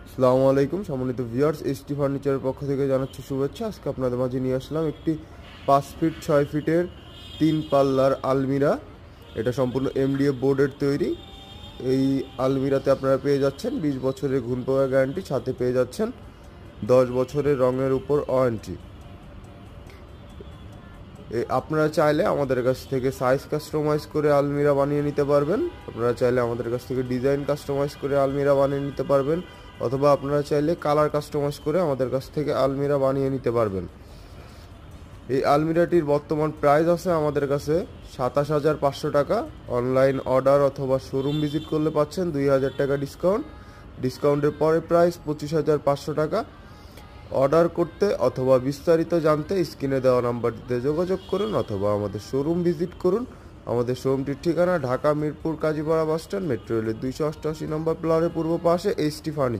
আসসালামু আলাইকুম সম্মানিত ভিউয়ার্স, এসটি ফার্নিচারের পক্ষ থেকে জানাচ্ছি শুভেচ্ছা। আজকে আপনাদের মাঝে নিয়ে আসলাম একটি 5 ফিট 6 ফিটের 3 পাল্লার আলমিরা। এটা সম্পূর্ণ এমডিএফ বোর্ডের তৈরি। এই আলমিরাতে আপনারা পেয়ে যাচ্ছেন 20 বছরের ঘুণ পোকা গ্যারান্টি, সাথে পেয়ে যাচ্ছেন 10 বছরের রঙের উপর ওয়ারেন্টি। আপনারা চাইলে আমাদের কাছ থেকে সাইজ কাস্টমাইজ করে আলমিরা বানিয়ে নিতে পারবেন। আপনারা চাইলে আমাদের কাছ থেকে ডিজাইন কাস্টমাইজ করে আলমিরা বানিয়ে নিতে পারবেন, অথবা আপনারা চাইলে কালার কাস্টমাইজ করে আমাদের কাছ থেকে আলমিরা বানিয়ে নিতে পারবেন। এই আলমিরাটির বর্তমান প্রাইস আছে আমাদের কাছে 27,500 টাকা। অনলাইন অর্ডার অথবা শোরুম ভিজিট করলে পাচ্ছেন 2,000 টাকা ডিসকাউন্ট। ডিসকাউন্টের পরে প্রাইস 25,500 টাকা। অর্ডার করতে অথবা বিস্তারিত জানতে স্ক্রিনে দেওয়া নাম্বারটিতে যোগাযোগ করুন অথবা আমাদের শোরুম ভিজিট করুন। আমাদের শোরুমটির ঠিকানা ঢাকা মিরপুর কাজীপাড়া বাসস্ট্যান্ড, মেট্রো রেলের 288 নম্বর প্লারের পূর্ব পাশে এসটি ফার্নিচার।